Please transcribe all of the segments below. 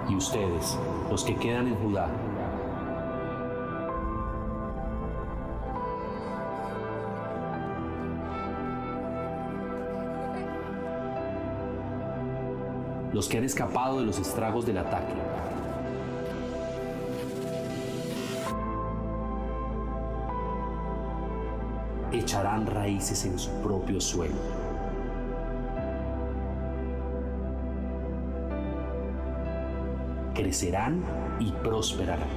Y ustedes, los que quedan en Judá, los que han escapado de los estragos del ataque, echarán raíces en su propio suelo. Crecerán y prosperarán.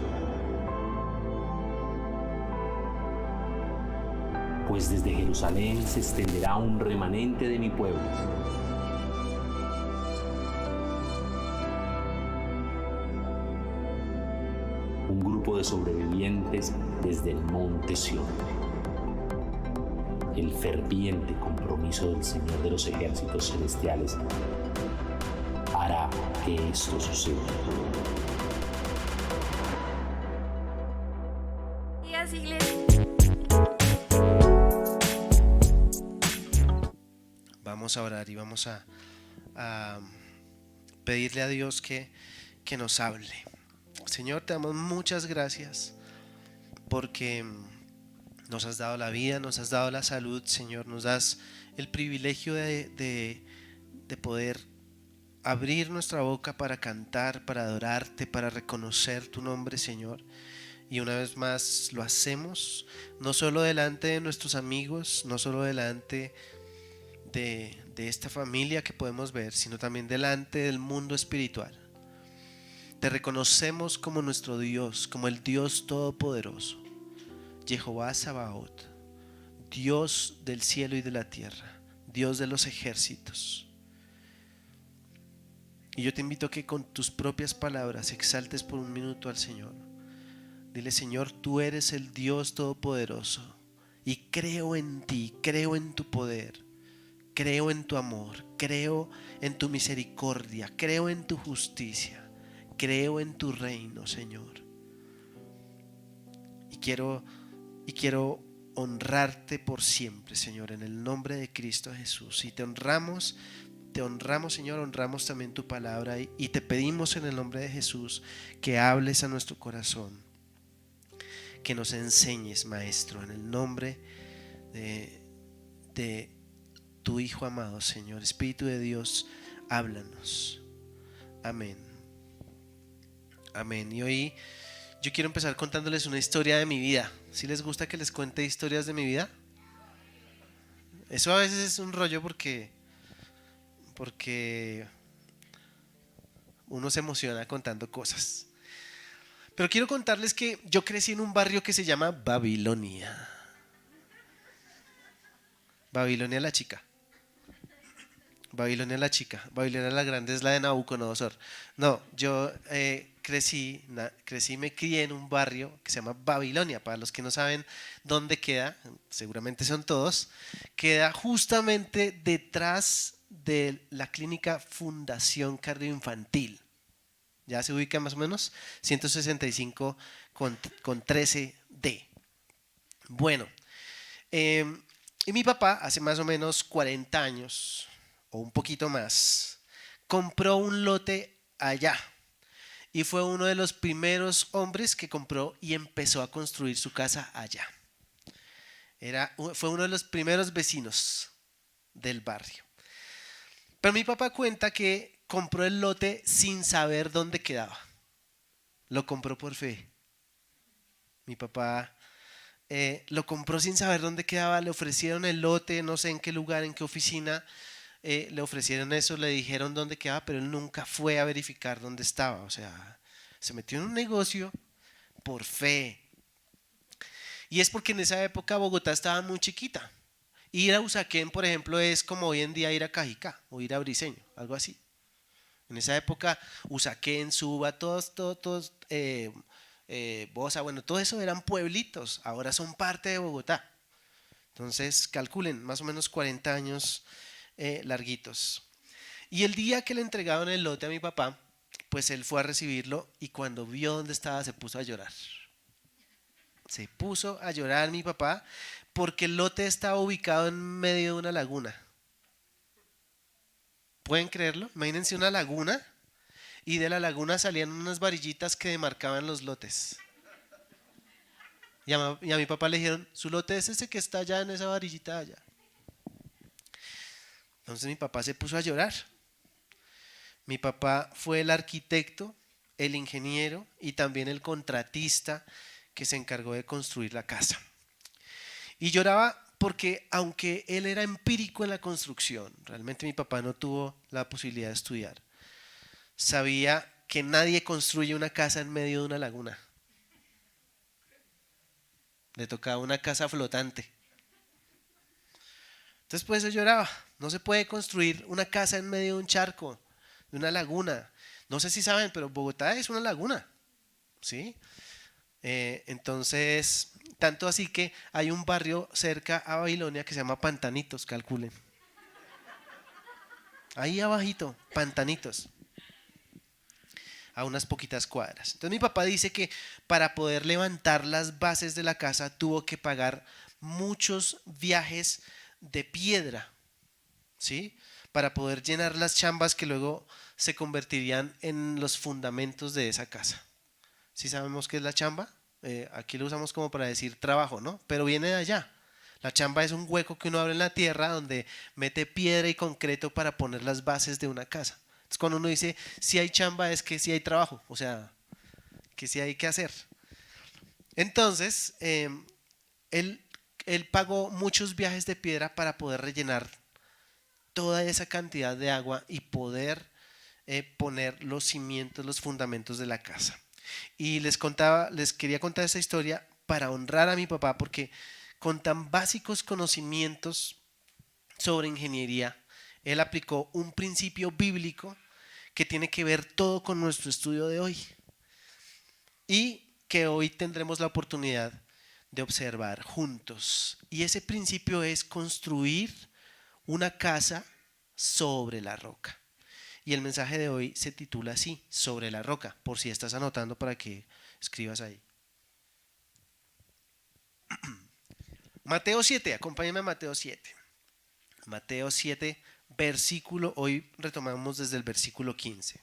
Pues desde Jerusalén se extenderá un remanente de mi pueblo. Un grupo de sobrevivientes desde el monte Sión. El ferviente compromiso del Señor de los ejércitos celestiales hará que esto suceda. Vamos a orar y vamos a pedirle a Dios que nos hable. Señor, te damos muchas gracias porque nos has dado la vida, nos has dado la salud, Señor. Nos das el privilegio de poder abrir nuestra boca para cantar, para adorarte, para reconocer tu nombre, Señor. Y una vez más lo hacemos, no solo delante de nuestros amigos, no solo delante de esta familia que podemos ver, sino también delante del mundo espiritual. Te reconocemos como nuestro Dios, como el Dios Todopoderoso, Jehová Sabaoth, Dios del cielo y de la tierra, Dios de los ejércitos. Y yo te invito a que con tus propias palabras exaltes por un minuto al Señor. Dile: Señor, tú eres el Dios Todopoderoso y creo en ti, creo en tu poder, creo en tu amor, creo en tu misericordia, creo en tu justicia, creo en tu reino, Señor. Y quiero honrarte por siempre, Señor, en el nombre de Cristo Jesús. Y te honramos, Señor, honramos también tu palabra y te pedimos en el nombre de Jesús que hables a nuestro corazón, que nos enseñes, Maestro, en el nombre de tu Hijo amado, Señor. Espíritu de Dios, háblanos. Amén. Amén. Y hoy yo quiero empezar contándoles una historia de mi vida. ¿Sí les gusta que les cuente historias de mi vida? Eso a veces es un rollo porque uno se emociona contando cosas. Pero quiero contarles que yo crecí en un barrio que se llama Babilonia. Babilonia la chica. Babilonia la chica. Babilonia la grande es la de Nabucodonosor. No, yo crecí y me crié en un barrio que se llama Babilonia. Para los que no saben dónde queda, seguramente son todos, queda justamente detrás de la clínica Fundación Cardioinfantil. Ya se ubica más o menos 165 con 13D. Bueno, y mi papá hace más o menos 40 años o un poquito más compró un lote allá y fue uno de los primeros hombres que compró y empezó a construir su casa allá. Fue uno de los primeros vecinos del barrio. Pero mi papá cuenta que compró el lote sin saber dónde quedaba. Lo compró por fe. Mi papá lo compró sin saber dónde quedaba. Le ofrecieron el lote, no sé en qué lugar, en qué oficina. Le ofrecieron eso, le dijeron dónde quedaba, pero él nunca fue a verificar dónde estaba. O sea, se metió en un negocio por fe. Y es porque en esa época Bogotá estaba muy chiquita. Ir a Usaquén, por ejemplo, es como hoy en día ir a Cajicá o ir a Briseño, algo así. En esa época, Usaquén, Suba, todos, Bosa, bueno, todo eso eran pueblitos, ahora son parte de Bogotá. Entonces, calculen, más o menos 40 años larguitos. Y el día que le entregaron el lote a mi papá, pues él fue a recibirlo y cuando vio dónde estaba se puso a llorar. Se puso a llorar mi papá porque el lote estaba ubicado en medio de una laguna. ¿Pueden creerlo? Imagínense una laguna y de la laguna salían unas varillitas que demarcaban los lotes. Y a mi papá le dijeron, su lote es ese que está allá en esa varillita allá. Entonces mi papá se puso a llorar. Mi papá fue el arquitecto, el ingeniero y también el contratista que se encargó de construir la casa. Y lloraba porque aunque él era empírico en la construcción, realmente mi papá no tuvo la posibilidad de estudiar, sabía que nadie construye una casa en medio de una laguna. Le tocaba una casa flotante. Entonces por eso lloraba. No se puede construir una casa en medio de un charco, de una laguna. No sé si saben, pero Bogotá es una laguna, ¿sí? Entonces, tanto así que hay un barrio cerca a Babilonia que se llama Pantanitos, calculen. Ahí abajito, Pantanitos, a unas poquitas cuadras. Entonces mi papá dice que para poder levantar las bases de la casa tuvo que pagar muchos viajes de piedra, ¿sí? Para poder llenar las chambas que luego se convertirían en los fundamentos de esa casa. ¿Sí sabemos qué es la chamba? Aquí lo usamos como para decir trabajo, ¿no? Pero viene de allá. La chamba es un hueco que uno abre en la tierra donde mete piedra y concreto para poner las bases de una casa. Entonces cuando uno dice si hay chamba es que si hay trabajo, o sea, que si hay que hacer. Entonces, él pagó muchos viajes de piedra para poder rellenar toda esa cantidad de agua y poder poner los cimientos, los fundamentos de la casa. Y les quería contar esta historia para honrar a mi papá porque con tan básicos conocimientos sobre ingeniería, él aplicó un principio bíblico que tiene que ver todo con nuestro estudio de hoy y que hoy tendremos la oportunidad de observar juntos. Y ese principio es construir una casa sobre la roca. Y el mensaje de hoy se titula así, sobre la roca, por si estás anotando para que escribas ahí. Mateo 7, acompáñame a Mateo 7. Mateo 7, versículo, hoy retomamos desde el versículo 15.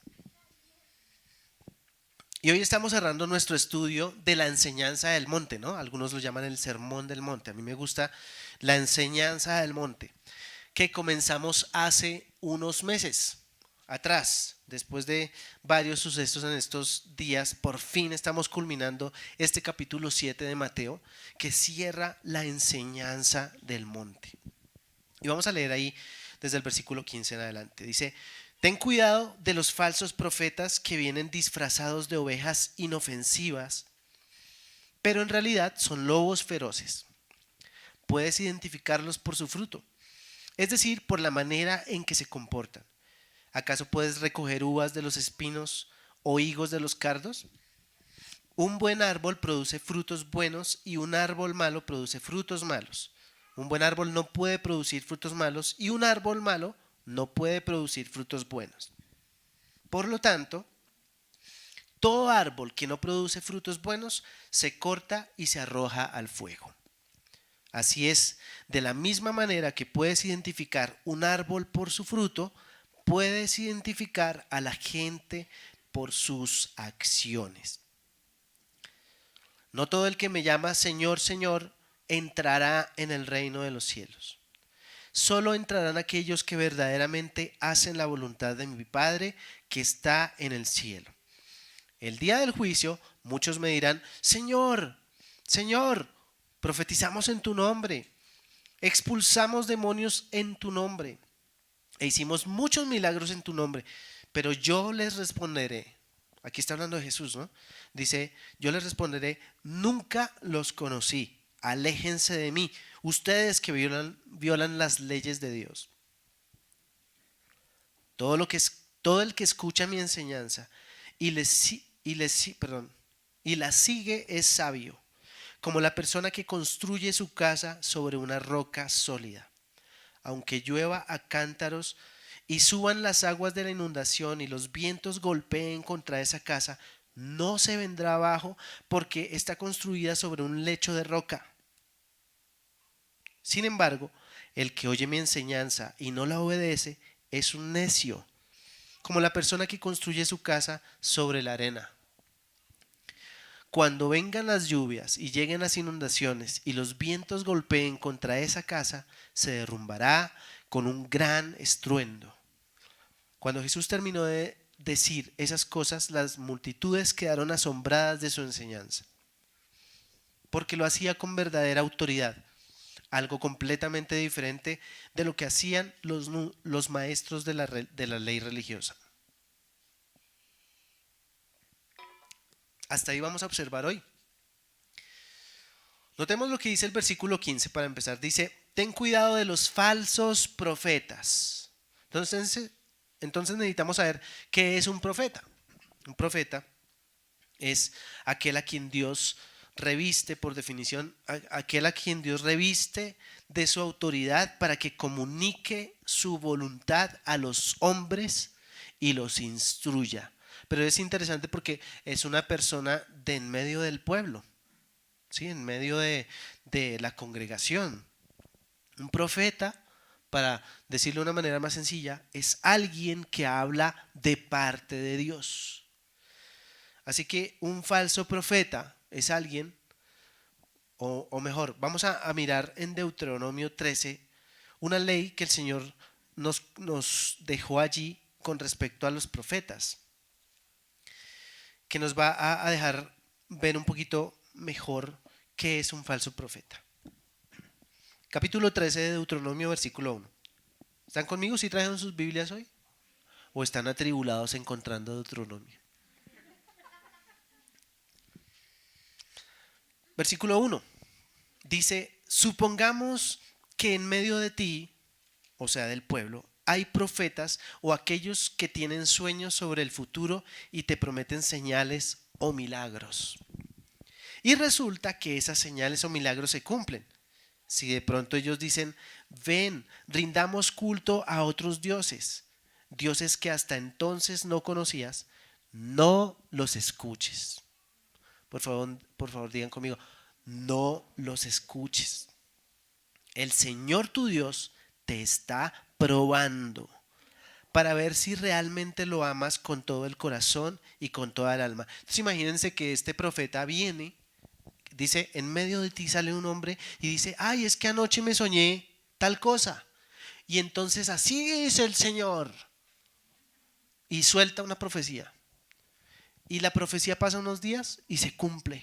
Y hoy estamos cerrando nuestro estudio de la enseñanza del monte, ¿no? Algunos lo llaman el sermón del monte. A mí me gusta la enseñanza del monte, que comenzamos hace unos meses atrás. Después de varios sucesos en estos días, por fin estamos culminando este capítulo 7 de Mateo, que cierra la enseñanza del monte. Y vamos a leer ahí desde el versículo 15 en adelante. Dice: ten cuidado de los falsos profetas que vienen disfrazados de ovejas inofensivas, pero en realidad son lobos feroces. Puedes identificarlos por su fruto, es decir, por la manera en que se comportan. ¿Acaso puedes recoger uvas de los espinos o higos de los cardos? Un buen árbol produce frutos buenos y un árbol malo produce frutos malos. Un buen árbol no puede producir frutos malos y un árbol malo no puede producir frutos buenos. Por lo tanto, todo árbol que no produce frutos buenos se corta y se arroja al fuego. Así es, de la misma manera que puedes identificar un árbol por su fruto, puedes identificar a la gente por sus acciones. No todo el que me llama Señor, Señor, entrará en el reino de los cielos. Solo entrarán aquellos que verdaderamente hacen la voluntad de mi Padre que está en el cielo. El día del juicio, muchos me dirán: Señor, Señor, profetizamos en tu nombre, expulsamos demonios en tu nombre e hicimos muchos milagros en tu nombre. Pero yo les responderé, aquí está hablando de Jesús, ¿no? Dice: yo les responderé, nunca los conocí. aléjense de mí, ustedes que violan las leyes de Dios. Todo el que escucha mi enseñanza y y la sigue es sabio, como la persona que construye su casa sobre una roca sólida. Aunque llueva a cántaros y suban las aguas de la inundación y los vientos golpeen contra esa casa, no se vendrá abajo porque está construida sobre un lecho de roca. Sin embargo, el que oye mi enseñanza y no la obedece es un necio, como la persona que construye su casa sobre la arena. Cuando vengan las lluvias y lleguen las inundaciones y los vientos golpeen contra esa casa, se derrumbará con un gran estruendo. Cuando Jesús terminó de decir esas cosas, las multitudes quedaron asombradas de su enseñanza, porque lo hacía con verdadera autoridad, algo completamente diferente de lo que hacían los maestros de la ley religiosa. Hasta ahí vamos a observar hoy. Notemos lo que dice el versículo 15 para empezar. Dice, ten cuidado de los falsos profetas. Entonces necesitamos saber qué es un profeta. Un profeta es aquel a quien Dios reviste, por definición, aquel a quien Dios reviste de su autoridad para que comunique su voluntad a los hombres y los instruya. Pero es interesante porque es una persona de en medio del pueblo, ¿sí? En medio de la congregación. Un profeta, para decirlo de una manera más sencilla, es alguien que habla de parte de Dios. Así que un falso profeta es alguien, o mejor, vamos a mirar en Deuteronomio 13, una ley que el Señor nos dejó allí con respecto a los profetas, que nos va a dejar ver un poquito mejor qué es un falso profeta. Capítulo 13 de Deuteronomio, versículo 1. ¿Están conmigo si trajeron sus Biblias hoy? ¿O están atribulados encontrando Deuteronomio? Versículo 1. Dice, supongamos que en medio de ti, o sea del pueblo, hay profetas o aquellos que tienen sueños sobre el futuro y te prometen señales o milagros. Y resulta que esas señales o milagros se cumplen. Si de pronto ellos dicen, ven, rindamos culto a otros dioses, dioses que hasta entonces no conocías, no los escuches. Por favor digan conmigo, no los escuches. El Señor tu Dios te está probando para ver si realmente lo amas con todo el corazón y con toda el alma. Entonces imagínense que este profeta viene, dice, en medio de ti sale un hombre y dice, ay, es que anoche me soñé tal cosa. Y entonces así dice el Señor. Y suelta una profecía. Y la profecía pasa unos días y se cumple.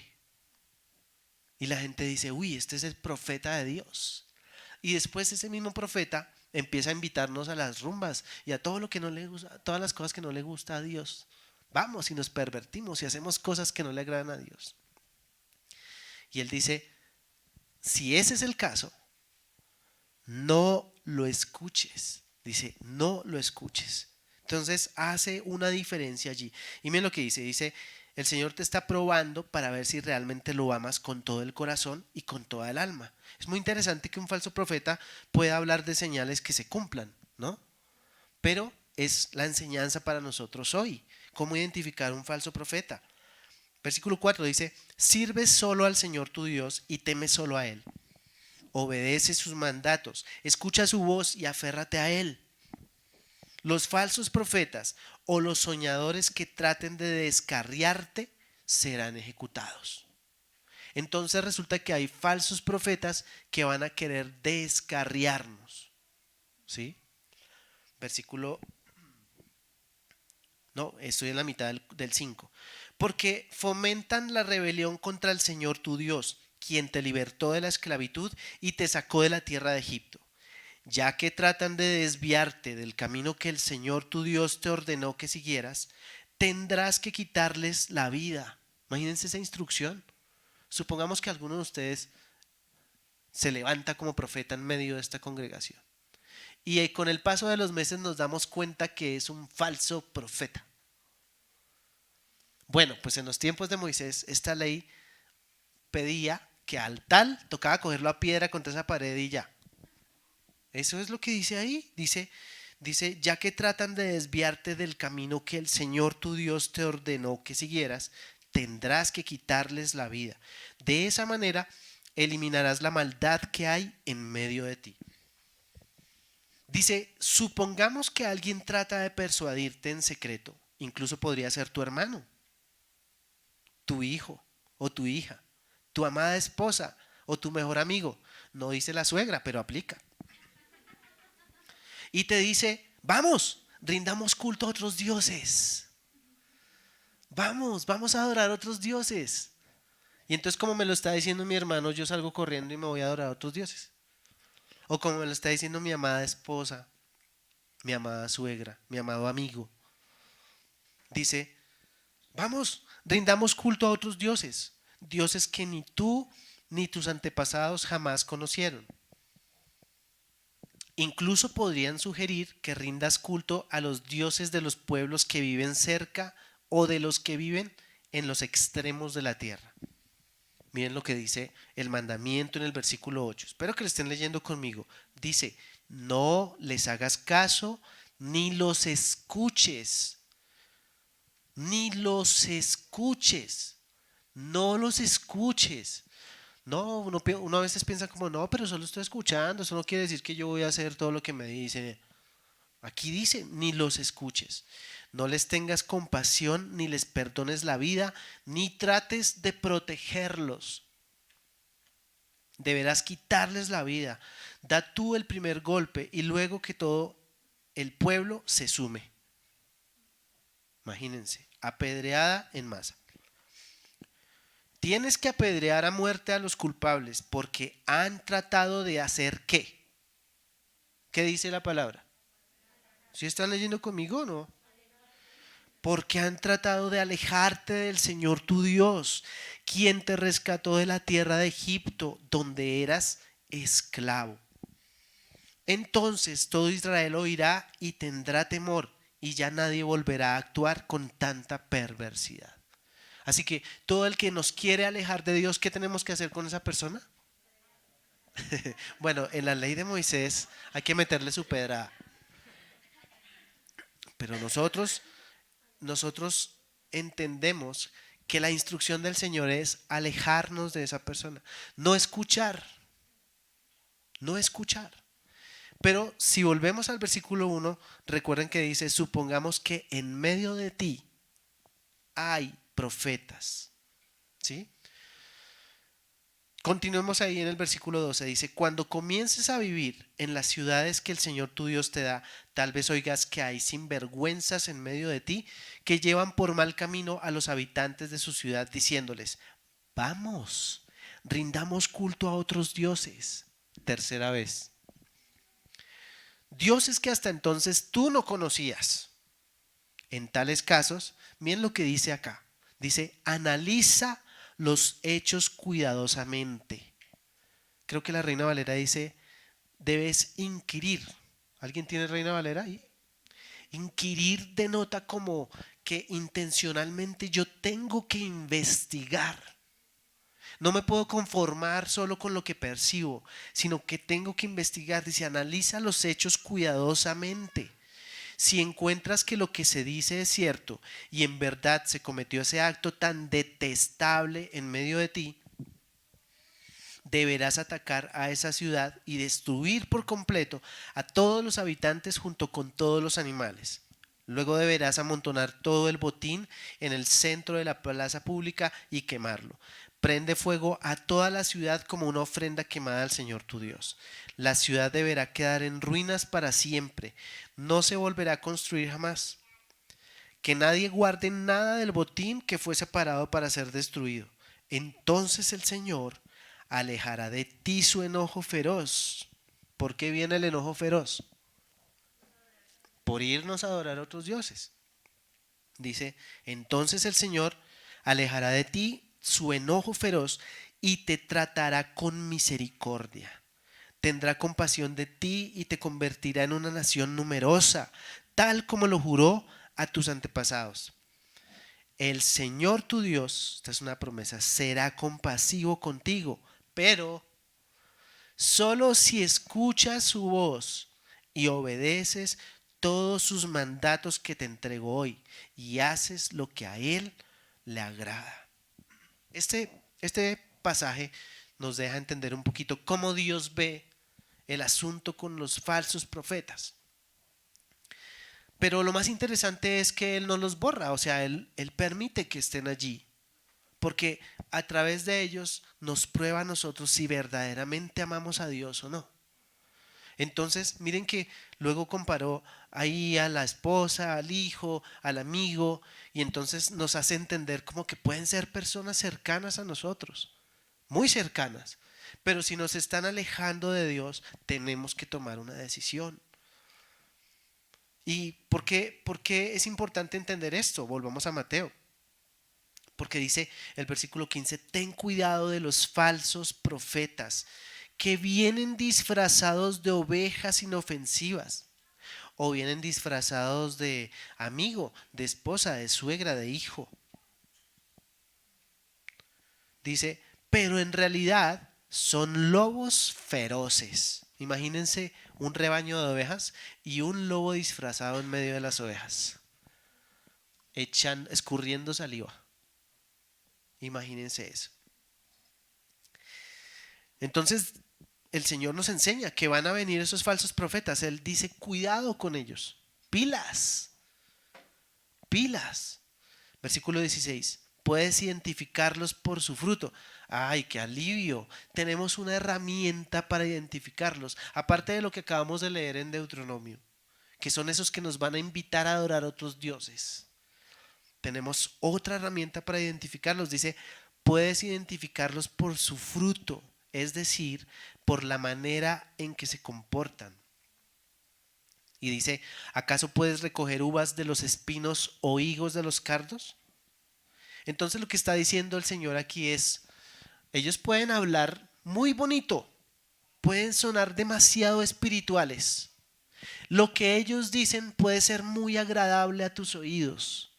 Y la gente dice, uy, este es el profeta de Dios. Y después ese mismo profeta empieza a invitarnos a las rumbas y a todo lo que no le gusta, todas las cosas que no le gusta a Dios. Vamos y nos pervertimos y hacemos cosas que no le agradan a Dios. Y él dice, si ese es el caso, no lo escuches. Dice, no lo escuches. Entonces hace una diferencia allí. Y miren lo que dice, el Señor te está probando para ver si realmente lo amas con todo el corazón y con toda el alma. Es muy interesante que un falso profeta pueda hablar de señales que se cumplan, ¿no? Pero es la enseñanza para nosotros hoy. ¿Cómo identificar un falso profeta? Versículo 4 dice, sirve solo al Señor tu Dios y teme solo a Él. Obedece sus mandatos, escucha su voz y aférrate a Él. Los falsos profetas o los soñadores que traten de descarriarte serán ejecutados. Entonces resulta que hay falsos profetas que van a querer descarriarnos. ¿Sí? Estoy en la mitad del 5. Porque fomentan la rebelión contra el Señor tu Dios, quien te libertó de la esclavitud y te sacó de la tierra de Egipto. Ya que tratan de desviarte del camino que el Señor tu Dios te ordenó que siguieras, tendrás que quitarles la vida. Imagínense esa instrucción. Supongamos que alguno de ustedes se levanta como profeta en medio de esta congregación. Y con el paso de los meses nos damos cuenta que es un falso profeta. Bueno, pues en los tiempos de Moisés esta ley pedía que al tal tocaba cogerlo a piedra contra esa pared y ya. Eso es lo que dice ahí. Dice, ya que tratan de desviarte del camino que el Señor tu Dios te ordenó que siguieras, tendrás que quitarles la vida. De esa manera eliminarás la maldad que hay en medio de ti. Dice, supongamos que alguien trata de persuadirte en secreto, incluso podría ser tu hermano, tu hijo o tu hija, tu amada esposa o tu mejor amigo. No dice la suegra, pero aplica. Y te dice, vamos, rindamos culto a otros dioses. Vamos a adorar a otros dioses. Y entonces, como me lo está diciendo mi hermano, yo salgo corriendo y me voy a adorar a otros dioses. O como me lo está diciendo mi amada esposa, mi amada suegra, mi amado amigo. Dice, vamos, rindamos culto a otros dioses. Dioses que ni tú ni tus antepasados jamás conocieron. Incluso podrían sugerir que rindas culto a los dioses de los pueblos que viven cerca o de los que viven en los extremos de la tierra. Miren lo que dice el mandamiento en el versículo 8. Espero que lo estén leyendo conmigo. Dice, no les hagas caso ni los escuches. Ni los escuches. No los escuches. No, uno a veces piensa como, no, pero solo estoy escuchando, eso no quiere decir que yo voy a hacer todo lo que me dice. Aquí dice, ni los escuches. No les tengas compasión, ni les perdones la vida, ni trates de protegerlos. Deberás quitarles la vida. Da tú el primer golpe y luego que todo el pueblo se sume. Imagínense, apedreada en masa. Tienes que apedrear a muerte a los culpables porque han tratado de hacer ¿qué? ¿Qué dice la palabra? ¿Sí están leyendo conmigo o no? Porque han tratado de alejarte del Señor tu Dios, quien te rescató de la tierra de Egipto, donde eras esclavo. Entonces todo Israel oirá y tendrá temor, y ya nadie volverá a actuar con tanta perversidad. Así que todo el que nos quiere alejar de Dios, ¿qué tenemos que hacer con esa persona? Bueno, en la ley de Moisés hay que meterle su pedrada. Pero nosotros entendemos que la instrucción del Señor es alejarnos de esa persona, no escuchar. Pero si volvemos al versículo 1, recuerden que dice, supongamos que en medio de ti hay profetas. ¿Sí? Continuemos ahí en el versículo 12. Dice, cuando comiences a vivir en las ciudades que el Señor tu Dios te da, tal vez oigas que hay sinvergüenzas en medio de ti que llevan por mal camino a los habitantes de su ciudad diciéndoles, vamos, rindamos culto a otros dioses. Tercera vez. Dioses que hasta entonces tú no conocías. En tales casos, miren lo que dice acá. Dice, analiza los hechos cuidadosamente. Creo que la Reina Valera dice, debes inquirir. ¿Alguien tiene Reina Valera ahí? Inquirir denota como que intencionalmente yo tengo que investigar. No me puedo conformar solo con lo que percibo, sino que tengo que investigar. Dice, analiza los hechos cuidadosamente. Si encuentras que lo que se dice es cierto y en verdad se cometió ese acto tan detestable en medio de ti, deberás atacar a esa ciudad y destruir por completo a todos los habitantes junto con todos los animales. Luego deberás amontonar todo el botín en el centro de la plaza pública y quemarlo. Prende fuego a toda la ciudad como una ofrenda quemada al Señor tu Dios. La ciudad deberá quedar en ruinas para siempre. No se volverá a construir jamás. Que nadie guarde nada del botín que fue separado para ser destruido. Entonces el Señor alejará de ti su enojo feroz. ¿Por qué viene el enojo feroz? Por irnos a adorar a otros dioses. Dice, entonces el Señor alejará de ti su enojo feroz y te tratará con misericordia. Tendrá compasión de ti y te convertirá en una nación numerosa, tal como lo juró a tus antepasados. El Señor tu Dios, esta es una promesa, será compasivo contigo, pero solo si escuchas su voz y obedeces todos sus mandatos que te entrego hoy y haces lo que a Él le agrada. Este pasaje nos deja entender un poquito cómo Dios ve el asunto con los falsos profetas. Pero lo más interesante es que Él no los borra, o sea, Él permite que estén allí, porque a través de ellos nos prueba a nosotros si verdaderamente amamos a Dios o no. Entonces, miren que luego comparó ahí a la esposa, al hijo, al amigo, y entonces nos hace entender como que pueden ser personas cercanas a nosotros, muy cercanas, pero si nos están alejando de Dios, tenemos que tomar una decisión. ¿Y por qué es importante entender esto? Volvamos a Mateo. Porque dice el versículo 15, ten cuidado de los falsos profetas que vienen disfrazados de ovejas inofensivas o vienen disfrazados de amigo, de esposa, de suegra, de hijo. Dice, pero en realidad son lobos feroces. Imagínense un rebaño de ovejas y un lobo disfrazado en medio de las ovejas, escurriendo saliva. Imagínense eso. Entonces el Señor nos enseña que van a venir esos falsos profetas. Él dice, cuidado con ellos. Pilas. Pilas. Versículo 16. Puedes identificarlos por su fruto. ¡Ay, qué alivio! Tenemos una herramienta para identificarlos. Aparte de lo que acabamos de leer en Deuteronomio, que son esos que nos van a invitar a adorar a otros dioses. Tenemos otra herramienta para identificarlos. Dice, puedes identificarlos por su fruto, es decir, por la manera en que se comportan. Y dice, ¿acaso puedes recoger uvas de los espinos o higos de los cardos? Entonces lo que está diciendo el Señor aquí es, ellos pueden hablar muy bonito, pueden sonar demasiado espirituales. Lo que ellos dicen puede ser muy agradable a tus oídos,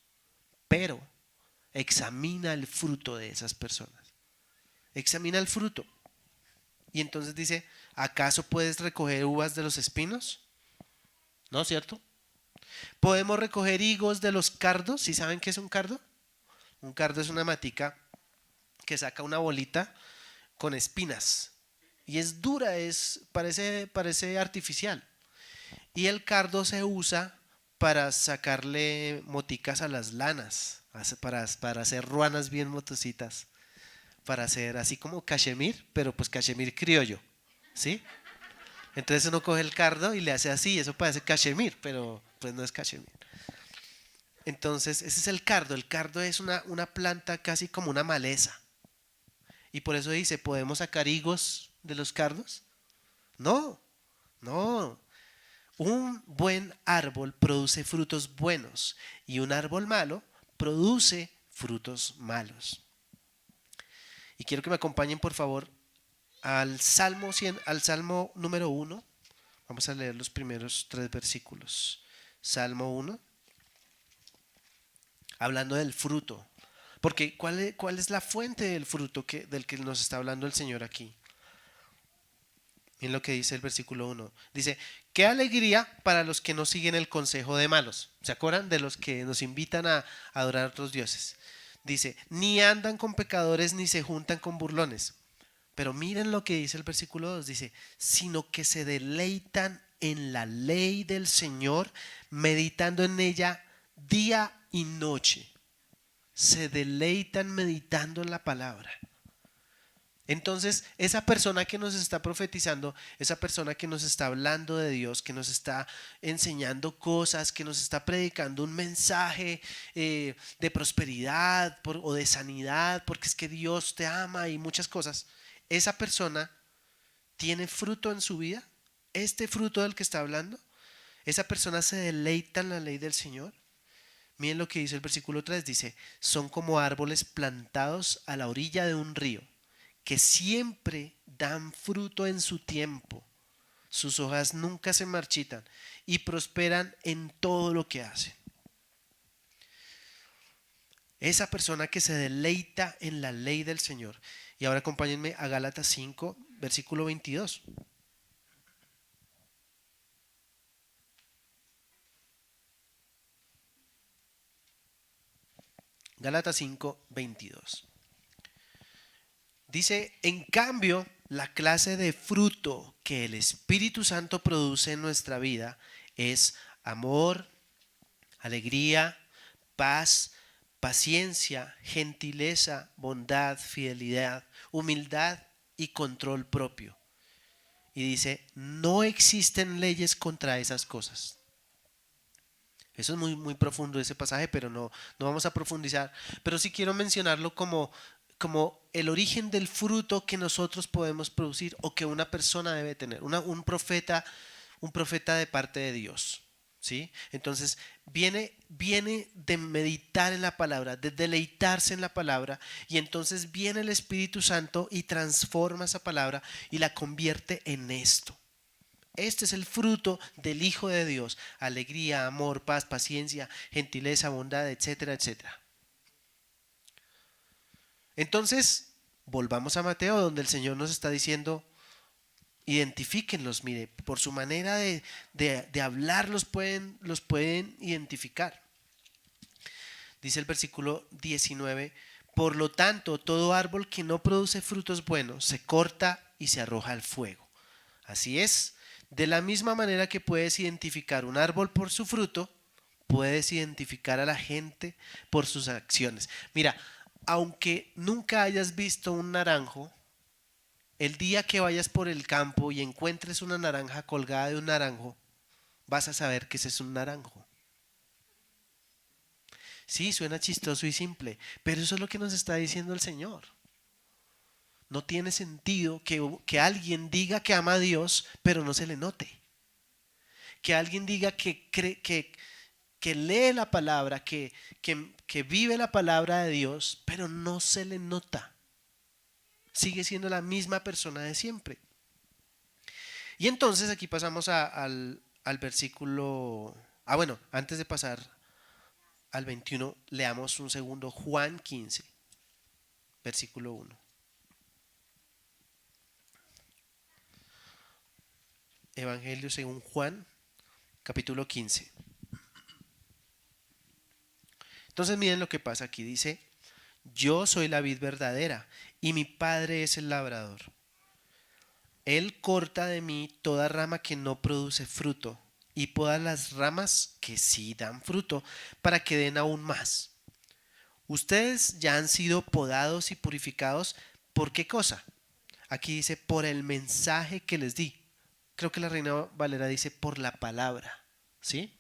pero examina el fruto de esas personas. Examina el fruto. Y entonces dice, ¿acaso puedes recoger uvas de los espinos? ¿No es cierto? ¿Podemos recoger higos de los cardos? ¿Sí saben qué es un cardo? Un cardo es una matica que saca una bolita con espinas. Y es dura, parece artificial. Y el cardo se usa para sacarle moticas a las lanas, para hacer ruanas bien motositas, para hacer así como cachemir, pero pues cachemir criollo, ¿sí? Entonces uno coge el cardo y le hace así, eso parece cachemir, pero pues no es cachemir. Entonces ese es el cardo es una planta casi como una maleza. Y por eso dice, ¿podemos sacar higos de los cardos? No, no. Un buen árbol produce frutos buenos y un árbol malo produce frutos malos. Y quiero que me acompañen por favor al Salmo número 1. Vamos a leer los primeros 3 versículos. Salmo 1, hablando del fruto. Porque ¿cuál es la fuente del fruto del que nos está hablando el Señor aquí? Miren lo que dice el versículo 1. Dice, qué alegría para los que no siguen el consejo de malos. ¿Se acuerdan de los que nos invitan a adorar a otros dioses? Dice, ni andan con pecadores ni se juntan con burlones. Pero miren lo que dice el versículo 2. Dice, sino que se deleitan en la ley del Señor, meditando en ella día y noche. Se deleitan meditando en la palabra. Entonces, esa persona que nos está profetizando, esa persona que nos está hablando de Dios, que nos está enseñando cosas, que nos está predicando un mensaje de prosperidad o de sanidad, porque es que Dios te ama y muchas cosas, esa persona tiene fruto en su vida, este fruto del que está hablando, esa persona se deleita en la ley del Señor. Miren lo que dice el versículo 3, dice, son como árboles plantados a la orilla de un río, que siempre dan fruto en su tiempo. Sus hojas nunca se marchitan y prosperan en todo lo que hacen. Esa persona que se deleita en la ley del Señor. Y ahora acompáñenme a Gálatas 5, versículo 22. Gálatas 5, 22. Dice, en cambio, la clase de fruto que el Espíritu Santo produce en nuestra vida es amor, alegría, paz, paciencia, gentileza, bondad, fidelidad, humildad y control propio. Y dice, no existen leyes contra esas cosas. Eso es muy profundo ese pasaje, pero no vamos a profundizar. Pero sí quiero mencionarlo como el origen del fruto que nosotros podemos producir o que una persona debe tener, un profeta de parte de Dios. ¿Sí? Entonces viene de meditar en la palabra, de deleitarse en la palabra, y entonces viene el Espíritu Santo y transforma esa palabra y la convierte en esto. Este es el fruto del Hijo de Dios: alegría, amor, paz, paciencia, gentileza, bondad, etcétera, etcétera. Entonces, volvamos a Mateo, donde el Señor nos está diciendo: identifíquenlos, mire, por su manera de hablar los pueden identificar. Dice el versículo 19: por lo tanto, todo árbol que no produce frutos buenos se corta y se arroja al fuego. Así es, de la misma manera que puedes identificar un árbol por su fruto, puedes identificar a la gente por sus acciones. Mira, aunque nunca hayas visto un naranjo, el día que vayas por el campo y encuentres una naranja colgada de un naranjo, vas a saber que ese es un naranjo. Sí, suena chistoso y simple, pero eso es lo que nos está diciendo el Señor. No tiene sentido que alguien diga que ama a Dios, pero no se le note. Que alguien diga que lee la palabra, que vive la palabra de Dios, pero no se le nota. Sigue siendo la misma persona de siempre. Y entonces aquí pasamos al versículo. Bueno, antes de pasar al 21, leamos un segundo Juan 15, versículo 1. Evangelio según Juan, capítulo 15. Entonces miren lo que pasa aquí. Dice: yo soy la vid verdadera y mi Padre es el labrador. Él corta de mí toda rama que no produce fruto y poda las ramas que sí dan fruto para que den aún más. Ustedes ya han sido podados y purificados. ¿Por qué cosa? Aquí dice: por el mensaje que les di. Creo que la Reina Valera dice: por la palabra. ¿Sí?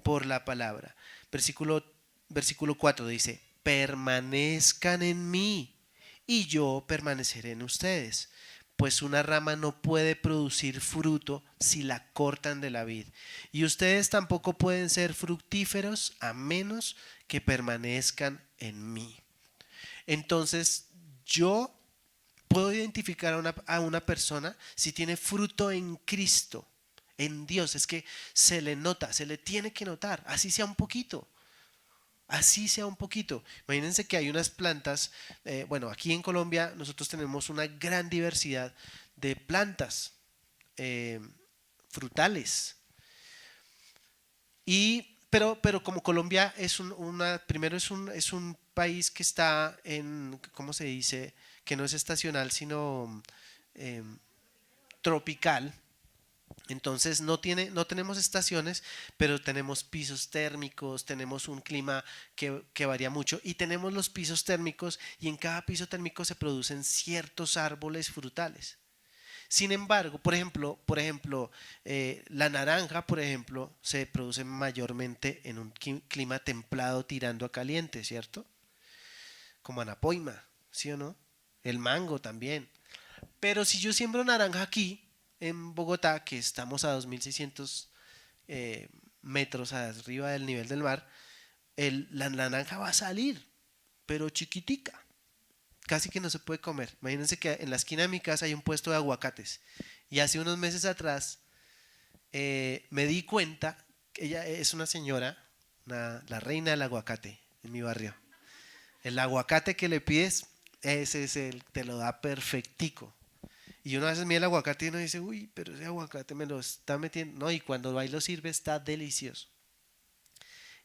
Por la palabra. Versículo 4 dice: permanezcan en mí y yo permaneceré en ustedes. Pues una rama no puede producir fruto si la cortan de la vid. Y ustedes tampoco pueden ser fructíferos a menos que permanezcan en mí. Entonces, yo puedo identificar a una persona si tiene fruto en Cristo, en Dios. Es que se le nota, se le tiene que notar, así sea un poquito. Así sea un poquito. Imagínense que hay unas plantas, aquí en Colombia nosotros tenemos una gran diversidad de plantas frutales. Pero como Colombia primero es un país que está en, ¿cómo se dice? Que no es estacional, sino tropical. Entonces no tenemos estaciones, pero tenemos pisos térmicos, tenemos un clima que varía mucho, y tenemos los pisos térmicos, y en cada piso térmico se producen ciertos árboles frutales. Sin embargo, por ejemplo, la naranja, por ejemplo, se produce mayormente en un clima templado tirando a caliente, ¿cierto? Como Anapoima, ¿sí o no? El mango también. Pero si yo siembro naranja aquí en Bogotá, que estamos a 2600 metros arriba del nivel del mar, la naranja va a salir, pero chiquitica. casi que no se puede comer. Imagínense que en la esquina de mi casa hay un puesto de aguacates. Y hace unos meses atrás me di cuenta que ella es una señora, la reina del aguacate en mi barrio. El aguacate que le pides, ese es te lo da perfectico. Y uno a veces mira el aguacate y uno dice, uy, pero ese aguacate me lo está metiendo. No, y cuando va y lo sirve está delicioso.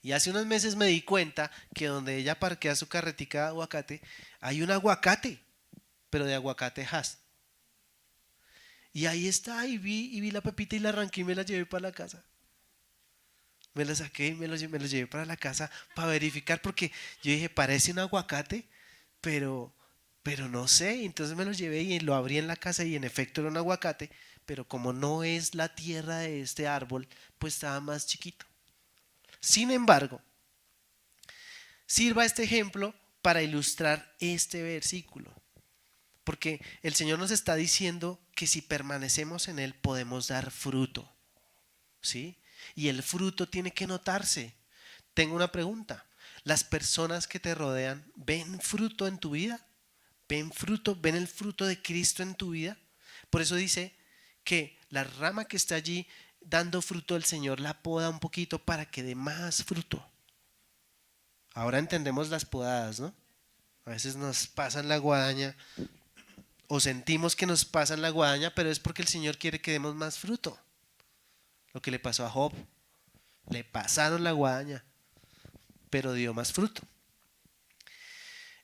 Y hace unos meses me di cuenta que donde ella parquea su carretica de aguacate, hay un aguacate, pero de aguacate Hass. Y ahí está, y vi la pepita y la arranqué y me la llevé para la casa. Me la saqué y me lo llevé para la casa para verificar, porque yo dije, parece un aguacate, pero, pero no sé. Entonces me lo llevé y lo abrí en la casa y en efecto era un aguacate, pero como no es la tierra de este árbol, pues estaba más chiquito. Sin embargo, sirva este ejemplo para ilustrar este versículo, porque el Señor nos está diciendo que si permanecemos en Él podemos dar fruto, ¿sí? Y el fruto tiene que notarse. Tengo una pregunta. ¿Las personas que te rodean ven fruto en tu vida? ¿Ven fruto? ¿Ven el fruto de Cristo en tu vida? Por eso dice que la rama que está allí dando fruto, el Señor la poda un poquito para que dé más fruto. Ahora entendemos las podadas, ¿no? A veces nos pasan la guadaña o sentimos que nos pasan la guadaña, pero es porque el Señor quiere que demos más fruto. Lo que le pasó a Job, le pasaron la guadaña, pero dio más fruto.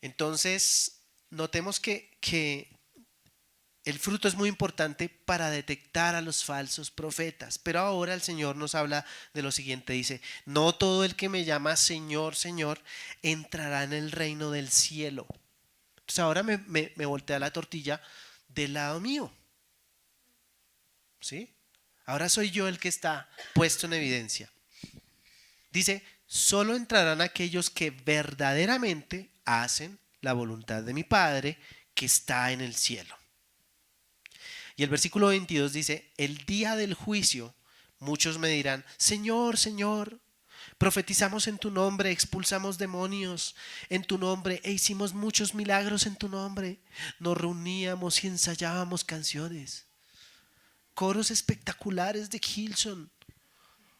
Entonces, notemos que el fruto es muy importante para detectar a los falsos profetas. Pero ahora el Señor nos habla de lo siguiente. Dice, no todo el que me llama Señor, Señor, entrará en el reino del cielo. Entonces ahora me voltea la tortilla del lado mío. ¿Sí? Ahora soy yo el que está puesto en evidencia. Dice, solo entrarán aquellos que verdaderamente hacen la voluntad de mi Padre que está en el cielo. Y el versículo 22 dice, el día del juicio muchos me dirán, Señor, Señor, profetizamos en tu nombre, expulsamos demonios en tu nombre e hicimos muchos milagros en tu nombre. Nos reuníamos y ensayábamos canciones, coros espectaculares de Hillsong.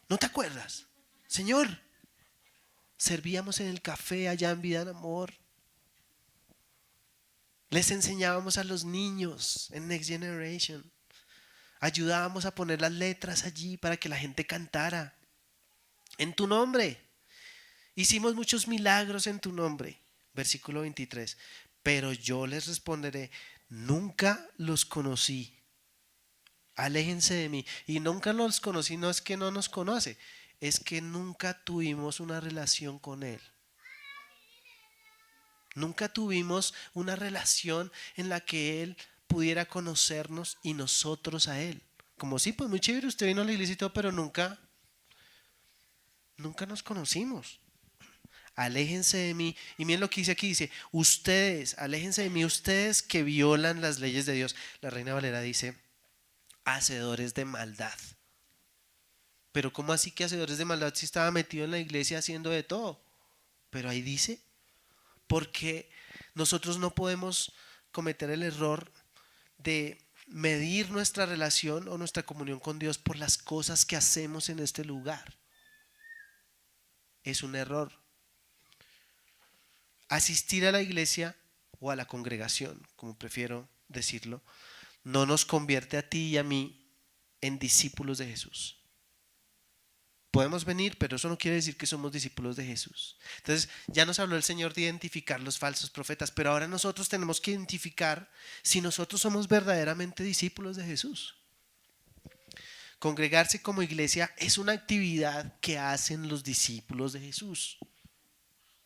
¿No te acuerdas? Señor, servíamos en el café allá en Vida en Amor. Les enseñábamos a los niños en Next Generation. Ayudábamos a poner las letras allí para que la gente cantara. En tu nombre. Hicimos muchos milagros en tu nombre. Versículo 23. Pero yo les responderé, nunca los conocí. Aléjense de mí. Y nunca los conocí, no es que no nos conoce, es que nunca tuvimos una relación con Él. Nunca tuvimos una relación en la que Él pudiera conocernos y nosotros a Él. Como sí, pues muy chévere, usted vino a la iglesia y todo, pero nunca nos conocimos. Aléjense de mí. Y miren lo que dice aquí, dice, ustedes, aléjense de mí, ustedes que violan las leyes de Dios. La Reina Valera dice, hacedores de maldad. Pero ¿cómo así que hacedores de maldad si estaba metido en la iglesia haciendo de todo? Pero ahí dice, porque nosotros no podemos cometer el error de medir nuestra relación o nuestra comunión con Dios por las cosas que hacemos en este lugar. Es un error. Asistir a la iglesia o a la congregación, como prefiero decirlo, no nos convierte a ti y a mí en discípulos de Jesús. Podemos venir, pero eso no quiere decir que somos discípulos de Jesús. Entonces, ya nos habló el Señor de identificar los falsos profetas, pero ahora nosotros tenemos que identificar si nosotros somos verdaderamente discípulos de Jesús. Congregarse como iglesia es una actividad que hacen los discípulos de Jesús.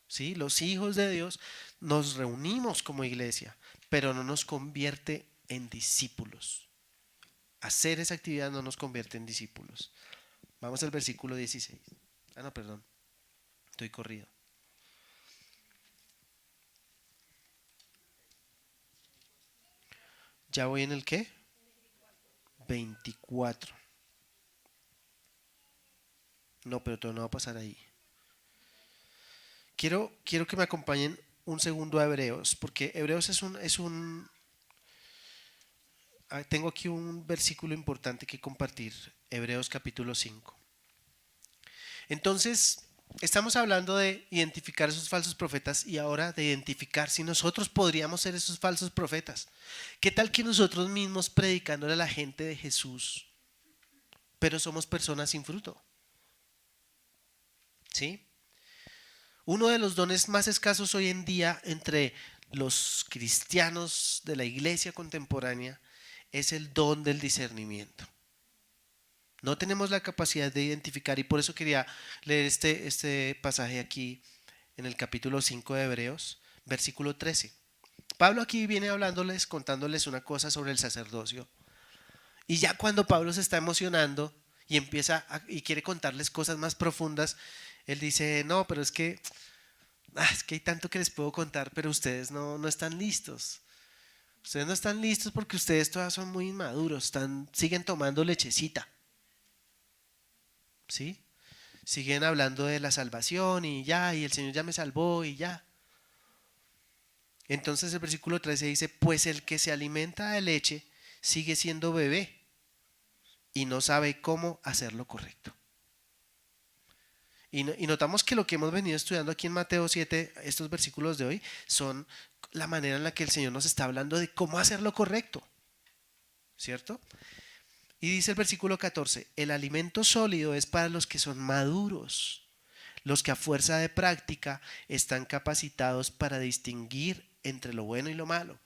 ¿Sí? Los hijos de Dios nos reunimos como iglesia, pero no nos convierte en discípulos. Hacer esa actividad no nos convierte en discípulos. Vamos al versículo 16. No, perdón. Estoy corrido. ¿Ya voy en el qué? 24. No, pero todo no va a pasar ahí. Quiero que me acompañen un segundo a Hebreos, porque Hebreos tengo aquí un versículo importante que compartir, Hebreos capítulo 5. Entonces, estamos hablando de identificar esos falsos profetas y ahora de identificar si nosotros podríamos ser esos falsos profetas. ¿Qué tal que nosotros mismos predicándole a la gente de Jesús, pero somos personas sin fruto? ¿Sí? Uno de los dones más escasos hoy en día entre los cristianos de la iglesia contemporánea es el don del discernimiento. No tenemos la capacidad de identificar y por eso quería leer este pasaje aquí en el capítulo 5 de Hebreos, versículo 13. Pablo aquí viene hablándoles, contándoles una cosa sobre el sacerdocio. Y ya cuando Pablo se está emocionando y y quiere contarles cosas más profundas, él dice, no, pero es que hay tanto que les puedo contar, pero ustedes no están listos. Ustedes no están listos porque ustedes todavía son muy inmaduros, siguen tomando lechecita. ¿Sí? Siguen hablando de la salvación y el Señor ya me salvó y ya. Entonces el versículo 13 dice, pues el que se alimenta de leche sigue siendo bebé y no sabe cómo hacer lo correcto. Y notamos que lo que hemos venido estudiando aquí en Mateo 7, estos versículos de hoy, son la manera en la que el Señor nos está hablando de cómo hacer lo correcto. ¿Cierto? Y dice el versículo 14, el alimento sólido es para los que son maduros, los que a fuerza de práctica están capacitados para distinguir entre lo bueno y lo malo.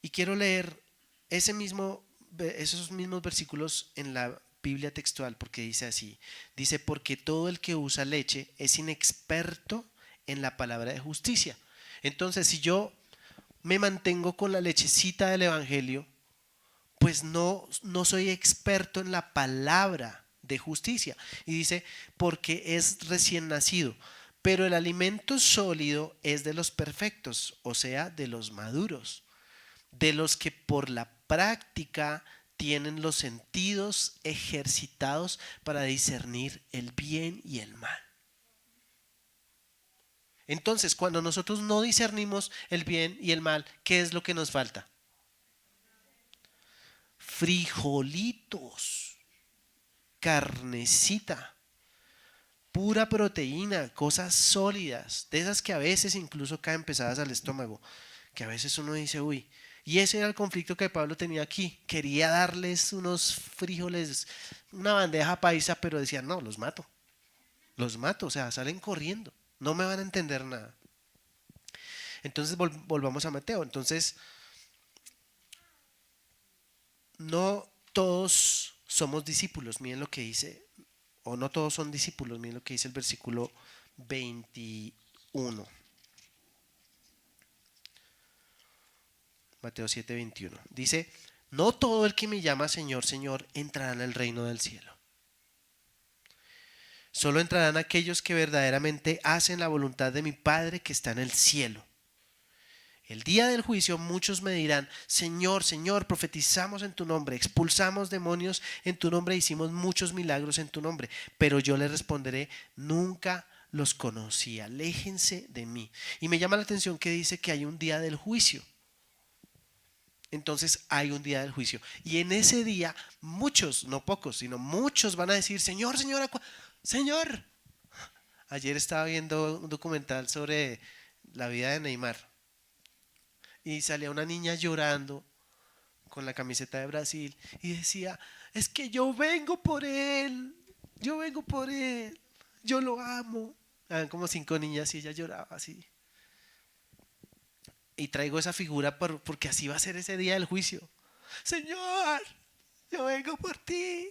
Y quiero leer esos mismos versículos en la Biblia textual porque dice así, dice porque todo el que usa leche es inexperto en la palabra de justicia. Entonces si yo me mantengo con la lechecita del evangelio, pues no soy experto en la palabra de justicia. Y dice, porque es recién nacido. Pero el alimento sólido es de los perfectos, o sea, de los maduros, de los que por la práctica tienen los sentidos ejercitados para discernir el bien y el mal. Entonces, cuando nosotros no discernimos el bien y el mal, ¿qué es lo que nos falta? Frijolitos, carnecita, pura proteína, cosas sólidas, de esas que a veces incluso caen pesadas al estómago, que a veces uno dice, uy, y ese era el conflicto que Pablo tenía aquí, quería darles unos frijoles, una bandeja paisa, pero decía, no, los mato, o sea, salen corriendo, no me van a entender nada. Entonces volvamos a Mateo, entonces no todos somos discípulos, miren lo que dice, o no todos son discípulos, miren lo que dice el versículo 21. Mateo 7:21. Dice, no todo el que me llama Señor, Señor, entrará en el reino del cielo. Solo entrarán aquellos que verdaderamente hacen la voluntad de mi Padre que está en el cielo. El día del juicio muchos me dirán, Señor, Señor, profetizamos en tu nombre, expulsamos demonios en tu nombre, hicimos muchos milagros en tu nombre. Pero yo les responderé, nunca los conocí, aléjense de mí. Y me llama la atención que dice que hay un día del juicio. Entonces hay un día del juicio. Y en ese día muchos, no pocos, sino muchos van a decir, Señor, Señor, Señor. Ayer estaba viendo un documental sobre la vida de Neymar. Y salía una niña llorando con la camiseta de Brasil y decía, es que yo vengo por él, yo lo amo. Eran como 5 niñas y ella lloraba así. Y traigo esa figura porque así va a ser ese día del juicio. Señor, yo vengo por ti.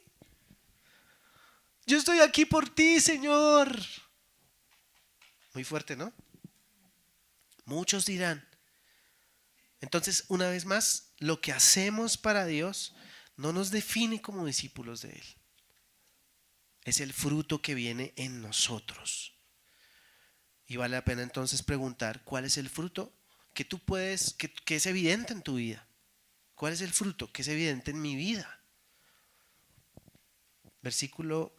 Yo estoy aquí por ti, Señor. Muy fuerte, ¿no? Muchos dirán. Entonces, una vez más, lo que hacemos para Dios no nos define como discípulos de Él. Es el fruto que viene en nosotros. Y vale la pena entonces preguntar, ¿cuál es el fruto que tú puedes, que es evidente en tu vida? ¿Cuál es el fruto que es evidente en mi vida? Versículo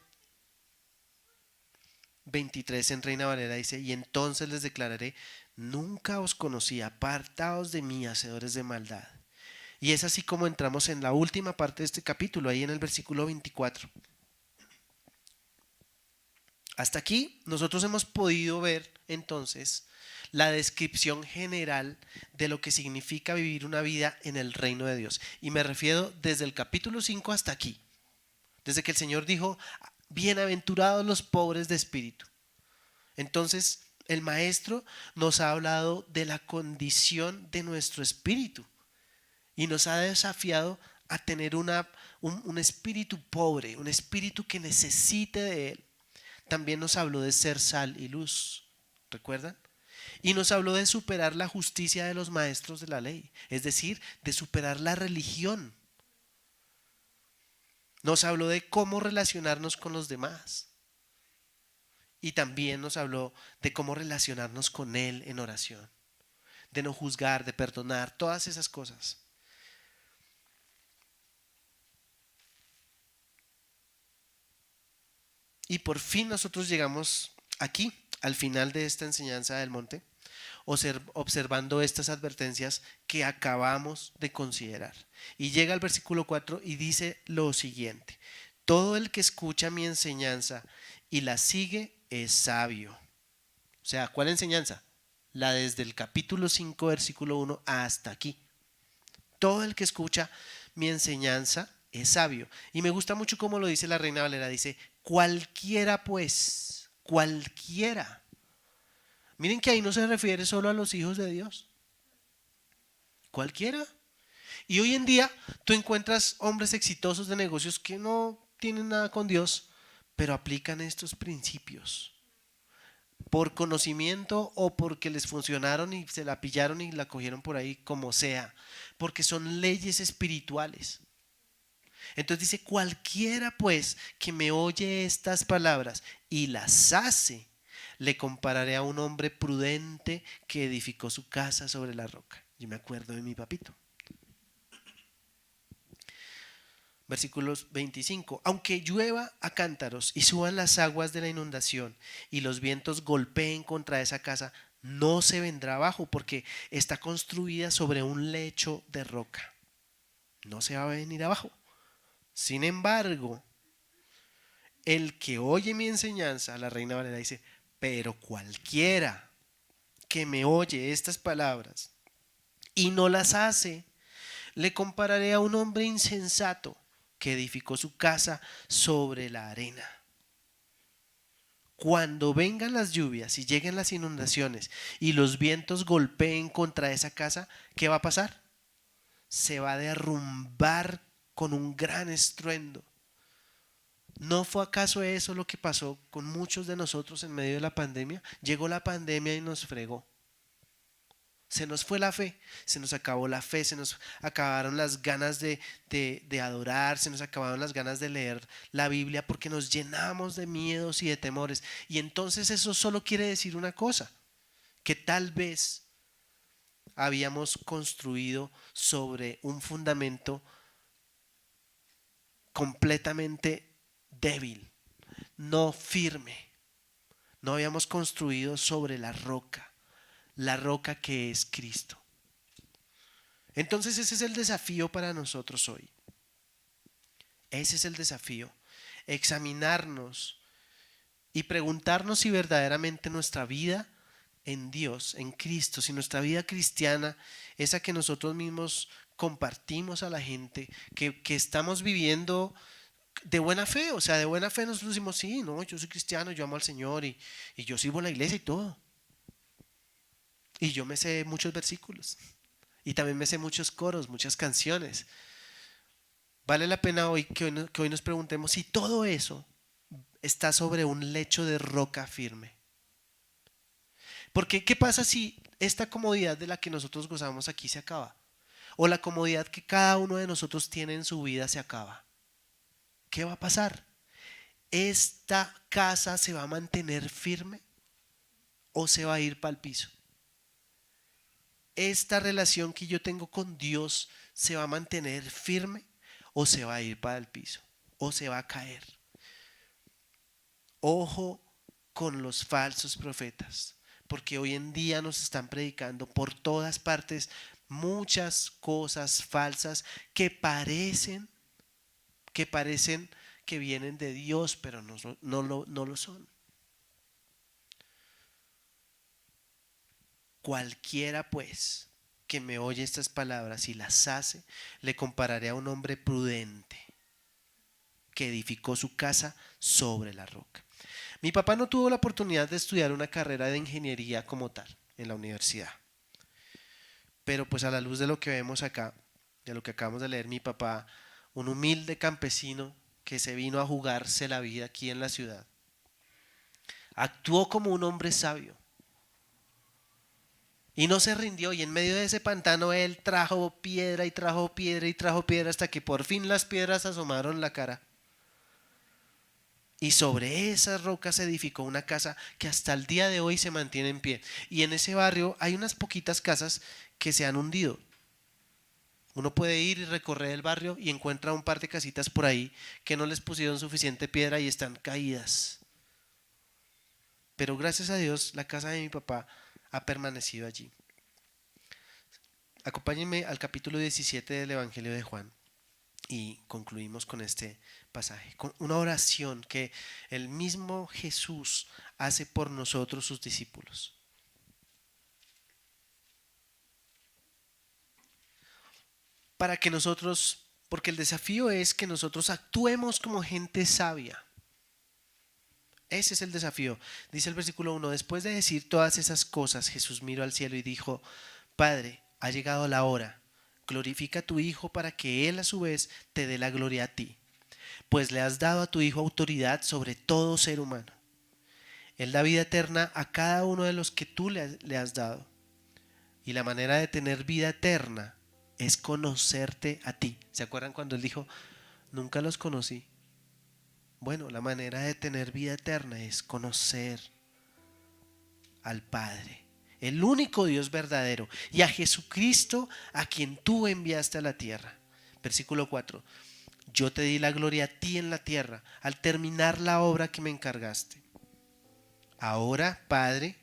23 en Reina Valera dice: y entonces les declararé, nunca os conocí, apartaos de mí, hacedores de maldad. Y es así como entramos en la última parte de este capítulo, ahí en el versículo 24. Hasta aquí nosotros hemos podido ver entonces la descripción general de lo que significa vivir una vida en el reino de Dios. Y me refiero desde el capítulo 5 hasta aquí. Desde que el Señor dijo: bienaventurados los pobres de espíritu. Entonces el maestro nos ha hablado de la condición de nuestro espíritu y nos ha desafiado a tener un espíritu pobre, un espíritu que necesite de Él. También nos habló de ser sal y luz, ¿recuerdan? Y nos habló de superar la justicia de los maestros de la ley, es decir, de superar la religión. Nos habló de cómo relacionarnos con los demás. Y también nos habló de cómo relacionarnos con Él en oración, de no juzgar, de perdonar, todas esas cosas. Y por fin nosotros llegamos aquí, al final de esta enseñanza del monte, observando estas advertencias que acabamos de considerar. Y llega al versículo 4 y dice lo siguiente: todo el que escucha mi enseñanza y la sigue es sabio. O sea, ¿cuál enseñanza? La desde el capítulo 5, versículo 1 hasta aquí. Todo el que escucha mi enseñanza es sabio. Y me gusta mucho cómo lo dice la Reina Valera. Dice: cualquiera pues, cualquiera. Miren que ahí no se refiere solo a los hijos de Dios. Cualquiera. Y hoy en día tú encuentras hombres exitosos de negocios que no tienen nada con Dios, pero aplican estos principios por conocimiento o porque les funcionaron y se la pillaron y la cogieron por ahí, como sea, porque son leyes espirituales. Entonces dice: cualquiera pues que me oye estas palabras y las hace, le compararé a un hombre prudente que edificó su casa sobre la roca. Yo me acuerdo de mi papito. Versículos 25. Aunque llueva a cántaros y suban las aguas de la inundación y los vientos golpeen contra esa casa, no se vendrá abajo, porque está construida sobre un lecho de roca. No se va a venir abajo. Sin embargo, el que oye mi enseñanza, la Reina Valera dice: pero cualquiera que me oye estas palabras y no las hace, le compararé a un hombre insensato que edificó su casa sobre la arena. Cuando vengan las lluvias y lleguen las inundaciones y los vientos golpeen contra esa casa, ¿qué va a pasar? Se va a derrumbar con un gran estruendo. ¿No fue acaso eso lo que pasó con muchos de nosotros en medio de la pandemia? Llegó la pandemia y nos fregó. Se nos fue la fe, se nos acabó la fe, se nos acabaron las ganas de adorar, se nos acabaron las ganas de leer la Biblia porque nos llenamos de miedos y de temores. Y entonces eso solo quiere decir una cosa: que tal vez habíamos construido sobre un fundamento completamente débil, no firme. No habíamos construido sobre la roca que es Cristo. Entonces ese es el desafío para nosotros hoy. Ese es el desafío: examinarnos y preguntarnos si verdaderamente nuestra vida en Dios, en Cristo, si nuestra vida cristiana, esa que nosotros mismos compartimos a la gente, que estamos viviendo de buena fe. O sea, de buena fe nosotros decimos: sí, no, yo soy cristiano, yo amo al Señor y yo sirvo en la iglesia y todo. Y yo me sé muchos versículos. Y también me sé muchos coros, muchas canciones. Vale la pena hoy que hoy nos preguntemos si todo eso está sobre un lecho de roca firme. Porque ¿qué pasa si esta comodidad de la que nosotros gozamos aquí se acaba? O la comodidad que cada uno de nosotros tiene en su vida se acaba. ¿Qué va a pasar? ¿Esta casa se va a mantener firme o se va a ir para el piso? ¿Esta relación que yo tengo con Dios se va a mantener firme o se va a ir para el piso o se va a caer? Ojo con los falsos profetas, porque hoy en día nos están predicando por todas partes muchas cosas falsas que parecen que vienen de Dios, pero no lo son. Cualquiera pues que me oye estas palabras y las hace, le compararé a un hombre prudente que edificó su casa sobre la roca. Mi papá no tuvo la oportunidad de estudiar una carrera de ingeniería como tal en la universidad, pero pues a la luz de lo que vemos acá, de lo que acabamos de leer, mi papá, un humilde campesino que se vino a jugarse la vida aquí en la ciudad, actuó como un hombre sabio y no se rindió, y en medio de ese pantano él trajo piedra y trajo piedra y trajo piedra hasta que por fin las piedras asomaron la cara. Y sobre esas rocas se edificó una casa que hasta el día de hoy se mantiene en pie. Y en ese barrio hay unas poquitas casas que se han hundido. Uno puede ir y recorrer el barrio y encuentra un par de casitas por ahí que no les pusieron suficiente piedra y están caídas. Pero gracias a Dios la casa de mi papá ha permanecido allí. Acompáñenme al capítulo 17 del Evangelio de Juan y concluimos con este pasaje, con una oración que el mismo Jesús hace por nosotros, sus discípulos. Para que nosotros, porque el desafío es que nosotros actuemos como gente sabia. Ese es el desafío. Dice el versículo 1, después de decir todas esas cosas, Jesús miró al cielo y dijo, Padre, ha llegado la hora, glorifica a tu Hijo para que Él a su vez te dé la gloria a ti, pues le has dado a tu Hijo autoridad sobre todo ser humano. Él da vida eterna a cada uno de los que tú le has dado. Y la manera de tener vida eterna es conocerte a ti. ¿Se acuerdan cuando Él dijo, nunca los conocí? Bueno, la manera de tener vida eterna es conocer al Padre, el único Dios verdadero, y a Jesucristo a quien tú enviaste a la tierra. Versículo 4. Yo te di la gloria a ti en la tierra al terminar la obra que me encargaste. Ahora, Padre,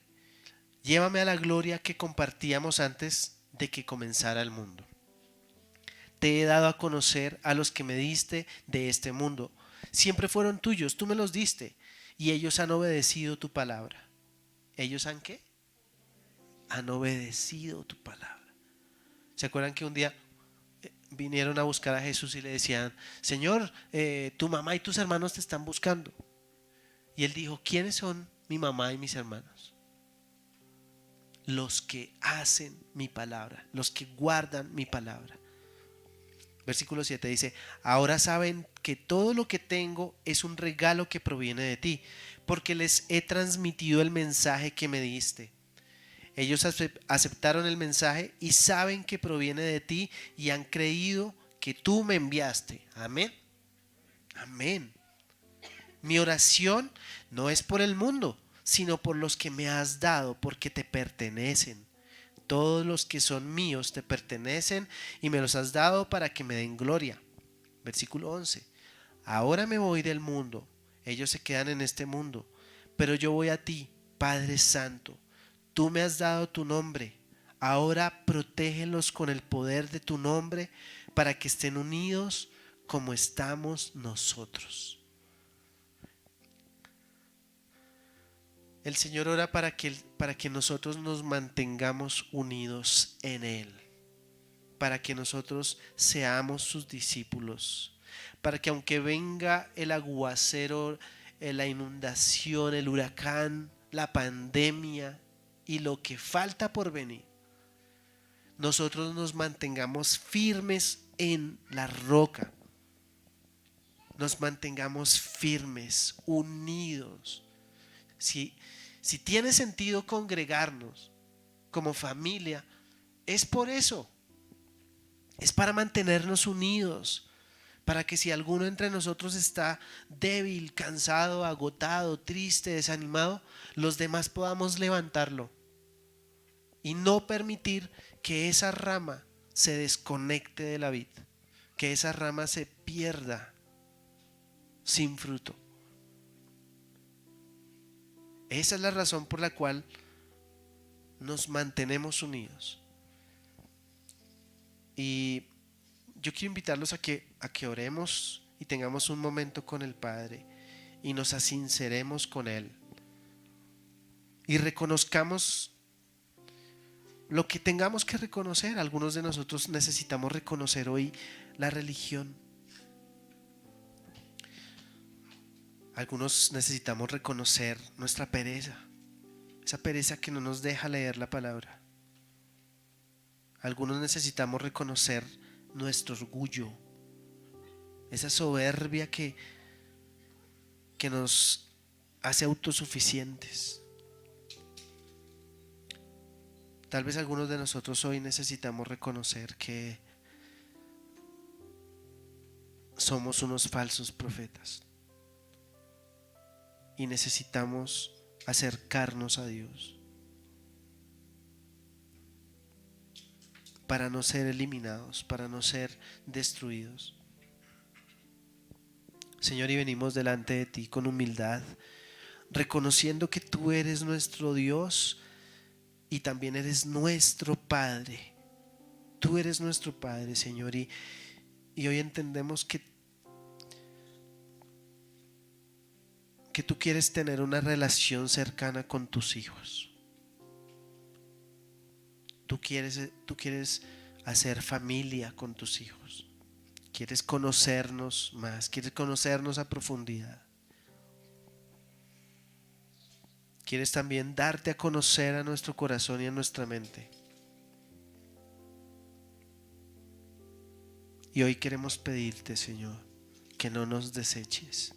llévame a la gloria que compartíamos antes de que comenzara el mundo. Te he dado a conocer a los que me diste de este mundo. Siempre fueron tuyos, tú me los diste, y ellos han obedecido tu palabra. ¿Ellos han qué? Han obedecido tu palabra. ¿Se acuerdan que un día vinieron a buscar a Jesús y le decían, Señor, tu mamá y tus hermanos te están buscando? Y él dijo, ¿quiénes son mi mamá y mis hermanos? Los que hacen mi palabra, los que guardan mi palabra. Versículo 7 dice, ahora saben que todo lo que tengo es un regalo que proviene de ti, porque les he transmitido el mensaje que me diste. Ellos aceptaron el mensaje y saben que proviene de ti y han creído que tú me enviaste. Amén. Amén. Mi oración no es por el mundo, sino por los que me has dado, porque te pertenecen. Todos los que son míos te pertenecen y me los has dado para que me den gloria. Versículo 11. Ahora me voy del mundo, ellos se quedan en este mundo, pero yo voy a ti, Padre Santo. Tú me has dado tu nombre, ahora protégelos con el poder de tu nombre para que estén unidos como estamos nosotros. El Señor ora para que nosotros nos mantengamos unidos en Él, para que nosotros seamos sus discípulos, para que aunque venga el aguacero, la inundación, el huracán, la pandemia y lo que falta por venir, nosotros nos mantengamos firmes en la roca, nos mantengamos firmes, unidos. Si tiene sentido congregarnos como familia, es por eso. Es para mantenernos unidos, para que si alguno entre nosotros está débil, cansado, agotado, triste, desanimado, los demás podamos levantarlo y no permitir que esa rama se desconecte de la vid, que esa rama se pierda sin fruto. Esa es la razón por la cual nos mantenemos unidos. Y yo quiero invitarlos a que oremos y tengamos un momento con el Padre y nos asinceremos con Él y reconozcamos lo que tengamos que reconocer. Algunos de nosotros necesitamos reconocer hoy la religión. Algunos necesitamos reconocer nuestra pereza, esa pereza que no nos deja leer la palabra. Algunos necesitamos reconocer nuestro orgullo, esa soberbia que nos hace autosuficientes. Tal vez algunos de nosotros hoy necesitamos reconocer que somos unos falsos profetas y necesitamos acercarnos a Dios para no ser eliminados, para no ser destruidos. Señor, y venimos delante de ti con humildad, reconociendo que tú eres nuestro Dios y también eres nuestro Padre. Tú eres nuestro Padre, Señor, y hoy entendemos que tú quieres tener una relación cercana con tus hijos. Tú quieres hacer familia con tus hijos. Quieres conocernos más, quieres conocernos a profundidad. Quieres también darte a conocer a nuestro corazón y a nuestra mente. Y hoy queremos pedirte, Señor, que no nos deseches.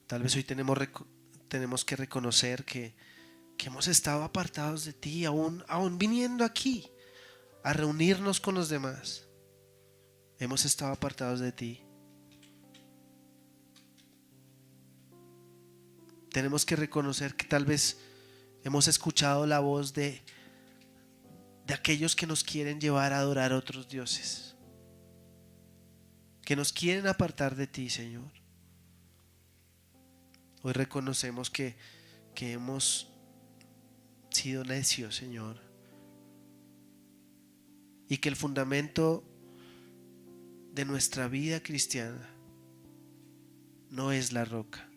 Tal vez hoy tenemos que reconocer que hemos estado apartados de ti, aún viniendo aquí a reunirnos con los demás. Hemos estado apartados de ti. Tenemos que reconocer que tal vez hemos escuchado la voz de aquellos que nos quieren llevar a adorar a otros dioses, que nos quieren apartar de ti, Señor. Hoy reconocemos que hemos sido necios, Señor, y que el fundamento de nuestra vida cristiana no es la roca,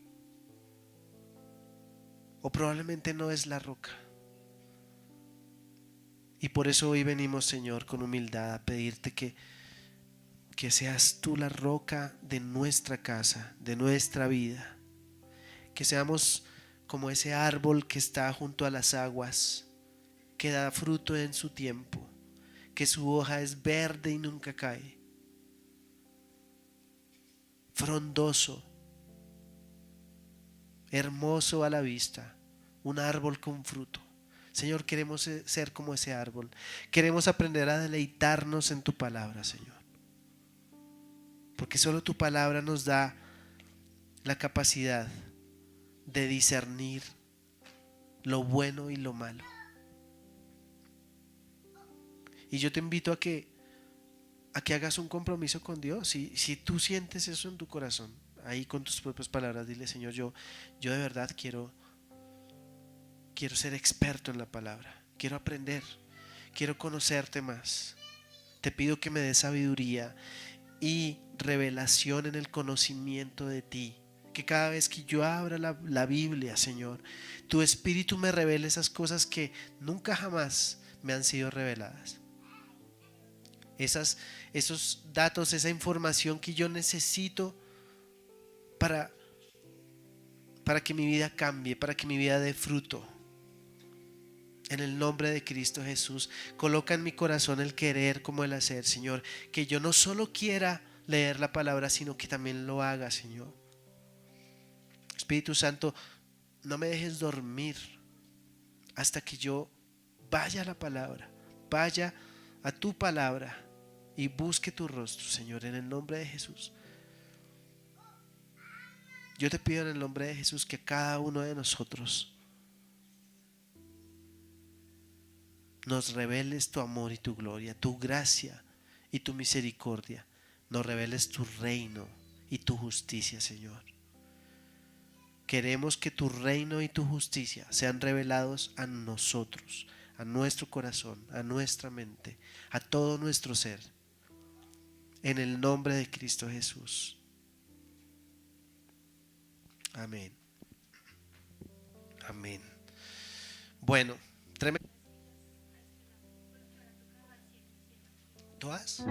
o probablemente no es la roca. Y por eso hoy venimos, Señor, con humildad a pedirte que seas tú la roca de nuestra casa, de nuestra vida. Que seamos como ese árbol que está junto a las aguas, que da fruto en su tiempo, que su hoja es verde y nunca cae, frondoso, hermoso a la vista, un árbol con fruto. Señor, queremos ser como ese árbol. Queremos aprender a deleitarnos en tu palabra, Señor, porque solo tu palabra nos da la capacidad de discernir lo bueno y lo malo. Y yo te invito a que hagas un compromiso con Dios. Si tú sientes eso en tu corazón, ahí con tus propias palabras, dile: Señor, yo de verdad quiero ser experto en la palabra, quiero aprender, quiero conocerte más. Te pido que me des sabiduría y revelación en el conocimiento de ti. Que cada vez que yo abra la Biblia, Señor, tu Espíritu me revele esas cosas que nunca jamás me han sido reveladas. Esos datos, esa información que yo necesito para que mi vida cambie, para que mi vida dé fruto. En el nombre de Cristo Jesús, coloca en mi corazón el querer como el hacer, Señor. Que yo no solo quiera leer la palabra, sino que también lo haga, Señor. Espíritu Santo, no me dejes dormir hasta que yo vaya a la palabra, vaya a tu palabra y busque tu rostro, Señor, en el nombre de Jesús. Yo te pido en el nombre de Jesús que cada uno de nosotros nos reveles tu amor y tu gloria, tu gracia y tu misericordia. Nos reveles tu reino y tu justicia, Señor. Queremos que tu reino y tu justicia sean revelados a nosotros, a nuestro corazón, a nuestra mente, a todo nuestro ser. En el nombre de Cristo Jesús. Amén. Amén. Bueno, tremendo. ¿Tú has?